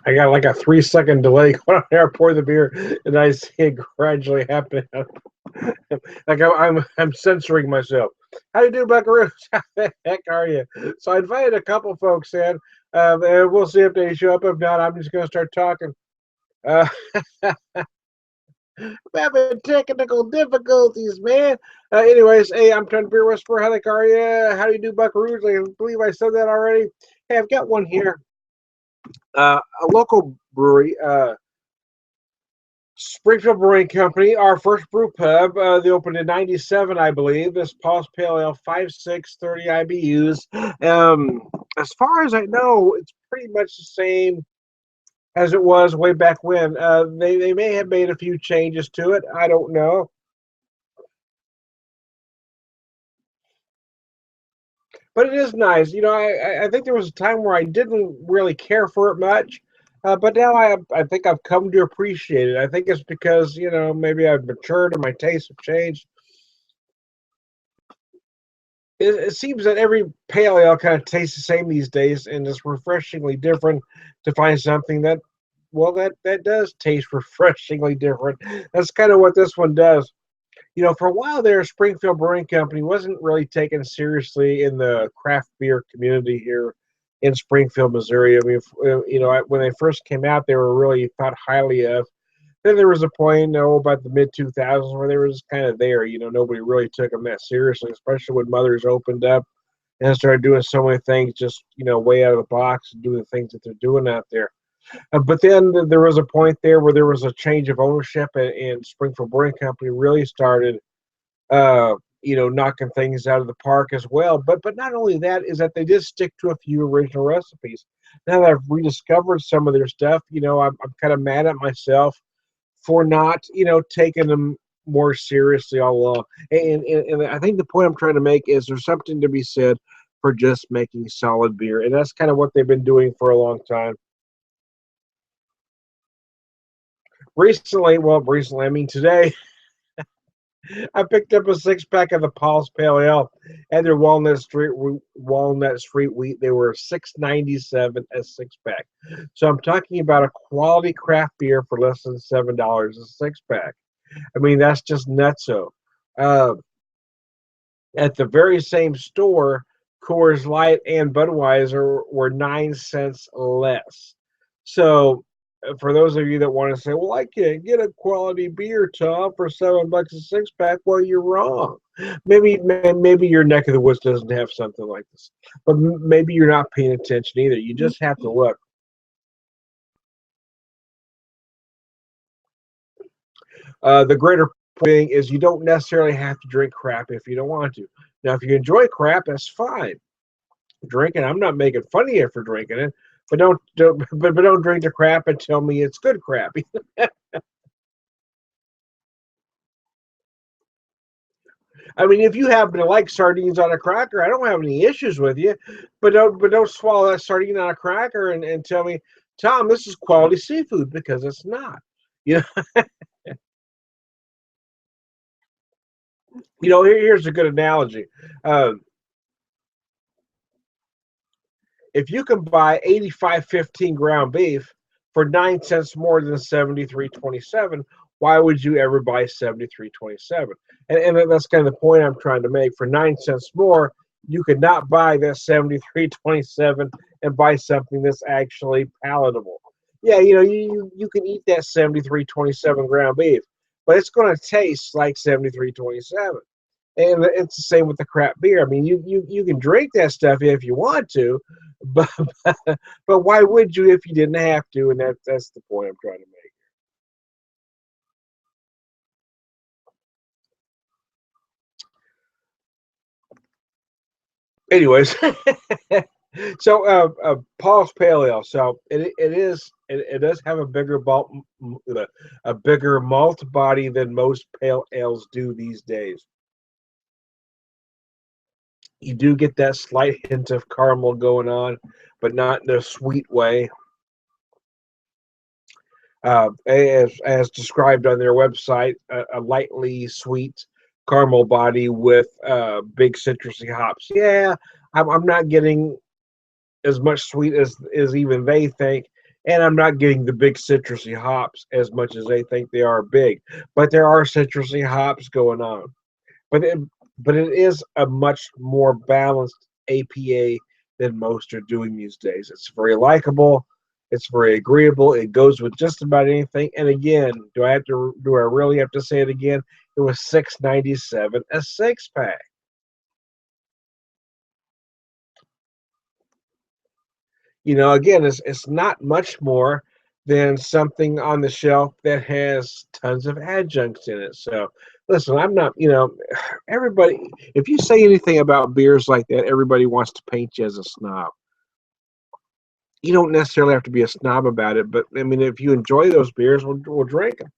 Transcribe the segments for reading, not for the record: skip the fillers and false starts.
I got like a 3 second delay going on there. I pour the beer, and I see it gradually happening. Like I'm censoring myself. How do you do, Buckaroos? How the heck are you? So I invited a couple folks in, and we'll see if they show up. If not, I'm just going to start talking. Uh, I'm having technical difficulties, man. Anyways, hey, I'm trying to beer whisper. How the heck are you? How do you do, Buckaroos? I believe I said that already. Hey, I've got one here. A local brewery, Springfield Brewing Company, our first brew pub. They opened in '97, I believe. This Paul's Pale Ale, 5.630 IBUs. As far as I know, it's pretty much the same as it was way back when. They may have made a few changes to it. I don't know. But it is nice. You know, I think there was a time where I didn't really care for it much. But now I think I've come to appreciate it. I think it's because, you know, maybe I've matured and my tastes have changed. It seems that every pale ale kind of tastes the same these days, and it's refreshingly different to find something that, well, that does taste refreshingly different. That's kind of what this one does. You know, for a while there, Springfield Brewing Company wasn't really taken seriously in the craft beer community here in Springfield, Missouri. I mean, you know, when they first came out, they were really thought highly of. Then there was a point, about the mid 2000s where they were just kind of there. You know, nobody really took them that seriously, especially when Mothers opened up and started doing so many things just, you know, way out of the box and doing the things that they're doing out there. But then there was a point there where there was a change of ownership, and Springfield Brewing Company really started, knocking things out of the park as well. But not only that is that they did stick to a few original recipes. Now that I've rediscovered some of their stuff, you know, I'm kind of mad at myself for not, you know, taking them more seriously all along. And I think the point I'm trying to make is there's something to be said for just making solid beer, and that's kind of what they've been doing for a long time. Recently, I mean today, I picked up a 6 pack of the Paul's Pale Ale and their Walnut Street Wheat. They were 6.97 a 6 pack. So I'm talking about a quality craft beer for less than $7 a 6 pack. I mean, that's just nutso. Uh, at the very same store, Coors Light and Budweiser were 9 cents less. So for those of you that want to say, well, I can't get a quality beer, Tom, for $7 a 6 pack, well, you're wrong. Maybe your neck of the woods doesn't have something like this, but maybe you're not paying attention either. You just have to look. The greater thing is you don't necessarily have to drink crap if you don't want to. Now, if you enjoy crap, that's fine. Drinking, I'm not making fun of you for drinking it, but don't drink the crap and tell me it's good crap. I mean, if you happen to like sardines on a cracker, I don't have any issues with you, but don't swallow that sardine on a cracker and tell me, Tom, this is quality seafood, because it's not. You know, here's a good analogy. Um, if you can buy 85.15 ground beef for 9 cents more than 73.27, why would you ever buy 73.27? And that's kind of the point I'm trying to make. For 9 cents more, you could not buy that 73.27 and buy something that's actually palatable. Yeah, you can eat that 73.27 ground beef, but it's going to taste like 73.27. And it's the same with the crap beer. I mean, you can drink that stuff if you want to, but but why would you if you didn't have to? And that's the point I'm trying to make. Anyways, so Paul's Pale Ale. So it does have a bigger malt body than most pale ales do these days. You do get that slight hint of caramel going on, but not in a sweet way. As described on their website, a lightly sweet caramel body with big citrusy hops. Yeah, I'm not getting as much sweet as even they think, and I'm not getting the big citrusy hops as much as they think they are big. But there are citrusy hops going on. But it is a much more balanced APA than most are doing these days. It's very likable. It's very agreeable. It goes with just about anything. And again, do I really have to say it again? It was $6.97 a 6 pack. Again, it's not much more than something on the shelf that has tons of adjuncts in it. So, listen, I'm not, everybody, if you say anything about beers like that, everybody wants to paint you as a snob. You don't necessarily have to be a snob about it, but I mean, if you enjoy those beers, we'll drink them.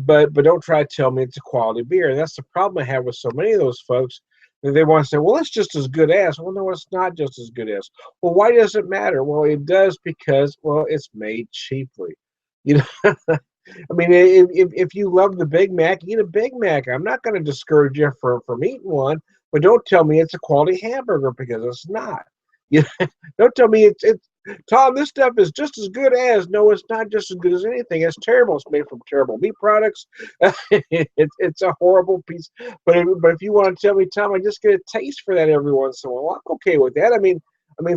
But don't try to tell me it's a quality beer. And that's the problem I have with so many of those folks. They want to say, well, it's just as good as. Well, no, it's not just as good as. Well, why does it matter? Well, it does because, well, it's made cheaply. You know, I mean, if you love the Big Mac, eat a Big Mac. I'm not going to discourage you from eating one, but don't tell me it's a quality hamburger because it's not. You don't tell me it's Tom, this stuff is just as good as. No, it's not just as good as anything. It's terrible. It's made from terrible meat products. It's a horrible piece. But if you want to tell me, Tom, I just get a taste for that every once in a while. I'm okay with that. I mean,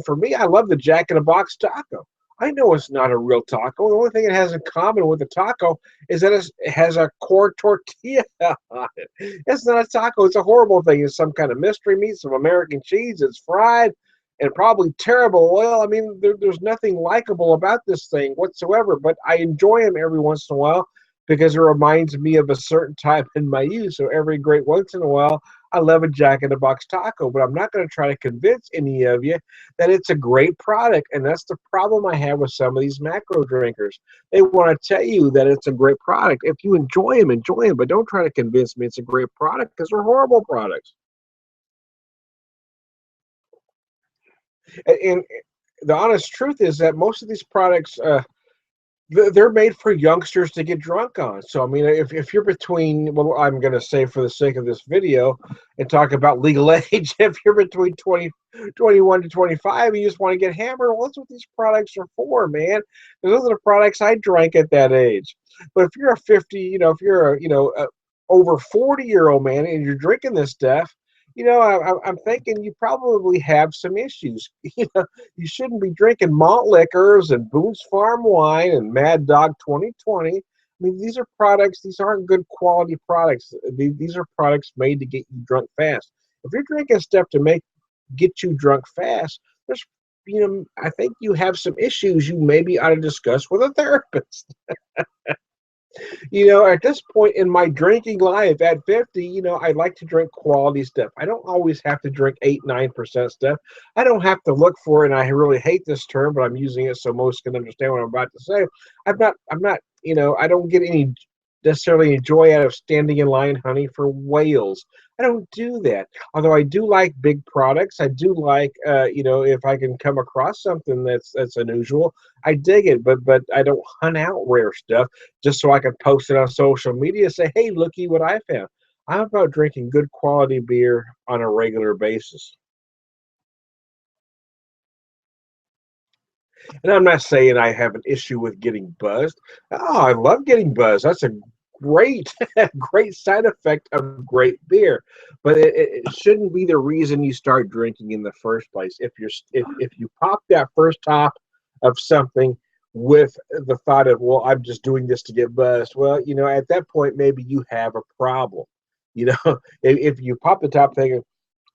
for me, I love the Jack in the Box taco. I know it's not a real taco. The only thing it has in common with a taco is that it has a core tortilla on it. It's not a taco. It's a horrible thing. It's some kind of mystery meat, some American cheese. It's fried and probably terrible oil. I mean, there's nothing likable about this thing whatsoever, but I enjoy them every once in a while because it reminds me of a certain time in my youth. So every great once in a while, I love a Jack in the Box taco, but I'm not going to try to convince any of you that it's a great product. And that's the problem I have with some of these macro drinkers. They want to tell you that it's a great product. If you enjoy them, but don't try to convince me it's a great product because they're horrible products. And the honest truth is that most of these products they're made for youngsters to get drunk on. So I mean, if you're between, well, I'm going to say for the sake of this video and talk about legal age, if you're between 21 to 25 and you just want to get hammered, well, that's what these products are for, man. Those are the products I drank at that age. But if you're a 50, if you're a over 40-year-old man and you're drinking this stuff, I'm thinking you probably have some issues. You shouldn't be drinking malt liquors and Boone's Farm wine and Mad Dog 2020. I mean, these are products. These aren't good quality products. These are products made to get you drunk fast. If you're drinking stuff to get you drunk fast, I think you have some issues you maybe ought to discuss with a therapist. At this point in my drinking life at 50, I like to drink quality stuff. I don't always have to drink 8, 9% stuff. I don't have to look for it. And I really hate this term, but I'm using it so most can understand what I'm about to say. I'm not, I don't get any necessarily any joy out of standing in line, honey, for whales. I don't do that. Although I do like big products. I do like, if I can come across something that's unusual, I dig it. But I don't hunt out rare stuff just so I can post it on social media and say, hey, looky what I found. I'm about drinking good quality beer on a regular basis. And I'm not saying I have an issue with getting buzzed. Oh, I love getting buzzed. That's a great, great side effect of great beer. But it shouldn't be the reason you start drinking in the first place. If you pop that first top of something with the thought of, well, I'm just doing this to get buzzed. Well, at that point, maybe you have a problem. If you pop the top thinking,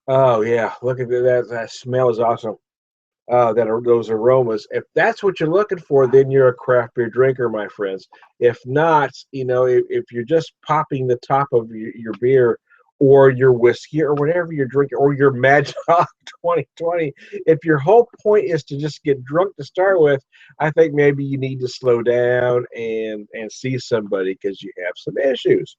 oh yeah, look at that, that smell is awesome. That are those aromas. If that's what you're looking for, then you're a craft beer drinker, my friends. If not, if you're just popping the top of your beer or your whiskey or whatever you're drinking or your Mad Dog 2020, if your whole point is to just get drunk to start with, I think maybe you need to slow down and see somebody because you have some issues.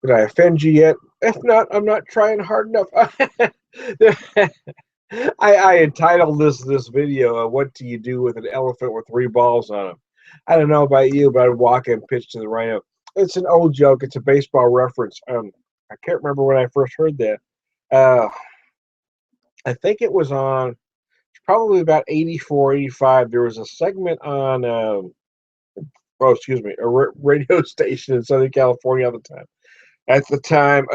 Did I offend you yet? If not, I'm not trying hard enough. I entitled this video, "What do you do with an elephant with 3 balls on him?" I don't know about you, but I'd walk and pitch to the Rhino. It's an old joke. It's a baseball reference. I can't remember when I first heard that. Uh, I think it was on probably about 84, 85. There was a segment on, oh, excuse me, a radio station in Southern California at the time,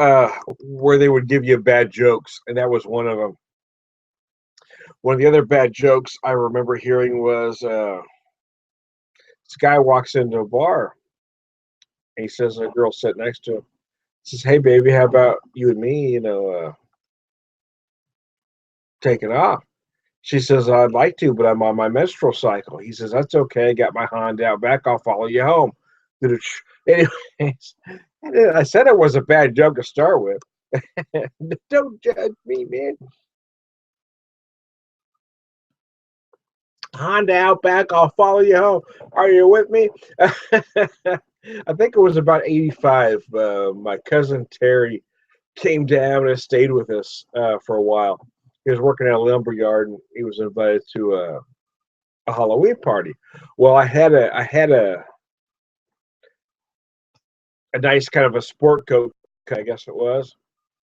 where they would give you bad jokes, and that was one of them. One of the other bad jokes I remember hearing was this guy walks into a bar and he says to a girl sitting next to him, says, "Hey, baby, how about you and me, taking off?" She says, "I'd like to, but I'm on my menstrual cycle." He says, "That's okay. I got my Honda out back. I'll follow you home." Anyways, I said it was a bad joke to start with. Don't judge me, man. Honda out back. I'll follow you home. Are you with me? I think it was about 85. My cousin Terry came down and stayed with us for a while. He was working at a lumber yard, and he was invited to a Halloween party. Well, I had a nice kind of a sport coat, I guess it was,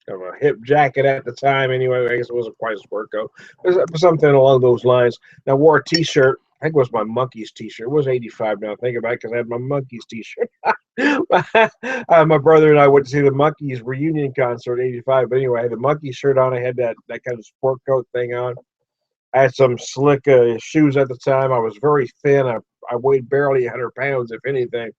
kind of a hip jacket at the time. Anyway, I guess it wasn't quite a sport coat. It was something along those lines. And I wore a T-shirt. I think it was my Monkeys T-shirt. It was 85 now. Think about it, because I had my Monkeys T-shirt. My brother and I went to see the Monkeys reunion concert in 85. But anyway, I had the Monkeys shirt on. I had that kind of sport coat thing on. I had some slick shoes at the time. I was very thin. I weighed barely 100 pounds, if anything.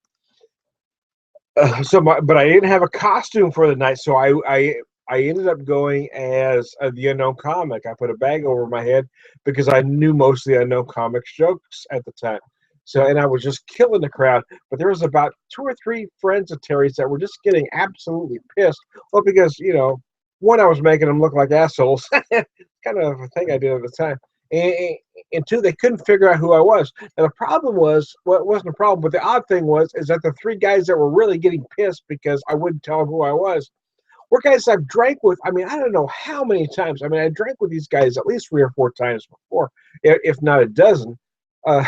But I didn't have a costume for the night, so I ended up going as the unknown comic. I put a bag over my head because I knew most of the unknown comics jokes at the time. So, and I was just killing the crowd. But there was about two or three friends of Terry's that were just getting absolutely pissed. Well, because one, I was making them look like assholes, kind of a thing I did at the time. And, and two, they couldn't figure out who I was. And the problem was, well, it wasn't a problem, but the odd thing was, is that the three guys that were really getting pissed because I wouldn't tell them who I was were guys I've drank with. I mean, I don't know how many times. I mean, I drank with these guys at least 3 or 4 times before, if not a dozen. Uh,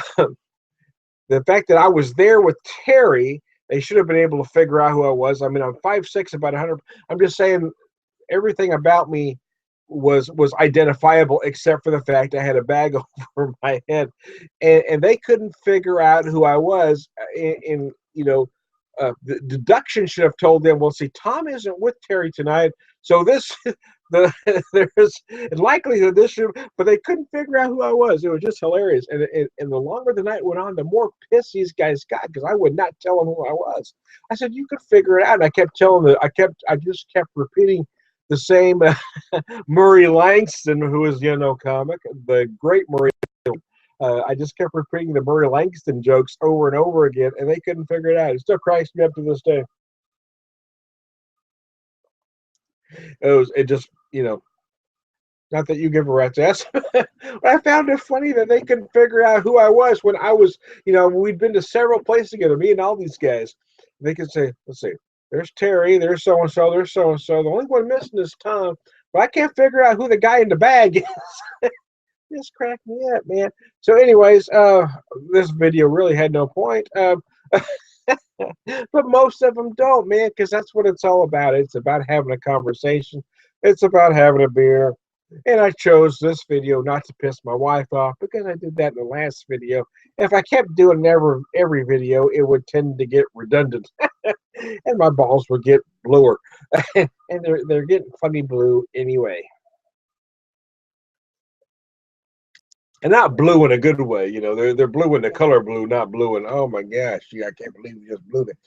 the fact that I was there with Terry, they should have been able to figure out who I was. I mean, I'm 5'6", about 100. I'm just saying everything about me was identifiable except for the fact I had a bag over my head, and they couldn't figure out who I was. The deduction should have told them, well, see, Tom isn't with Terry tonight, so this there's likelihood this should, but they couldn't figure out who I was. It was just hilarious, and the longer the night went on, the more pissed these guys got because I would not tell them who I was. I said, you could figure it out, and I kept telling them. I just kept repeating the same Murray Langston, who is comic, the great Murray. I just kept repeating the Murray Langston jokes over and over again, and they couldn't figure it out. It still cracks me up to this day. It just not that you give a rat's ass, but I found it funny that they couldn't figure out who I was when I was, we'd been to several places together, me and all these guys. They could say, let's see, there's Terry, there's so and so, there's so and so. The only one missing is Tom, but I can't figure out who the guy in the bag is. Just cracked me up, man. So, anyways, this video really had no point. But most of them don't, man, because that's what it's all about. It's about having a conversation. It's about having a beer. And I chose this video not to piss my wife off because I did that in the last video. If I kept doing every video, it would tend to get redundant, and my balls would get bluer, and they're getting funny blue anyway. And not blue in a good way, they're blue in the color blue, not blue in, oh my gosh, I can't believe you just blew that.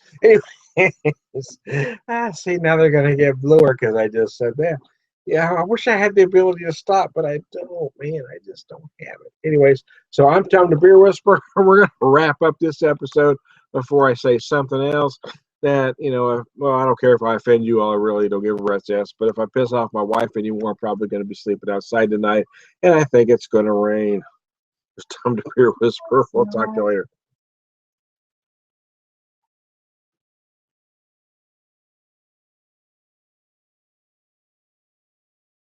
Anyway, see, now they're gonna get bluer because I just said that. Yeah, I wish I had the ability to stop, but I don't, man. I just don't have it. Anyways, so I'm Tom the Beer Whisperer. We're gonna wrap up this episode before I say something else that, well, I don't care if I offend you all. I really don't give a rat's ass. But if I piss off my wife anymore, I'm probably going to be sleeping outside tonight, and I think it's going to rain. It's Tom the Beer Whisperer. We'll talk to you later.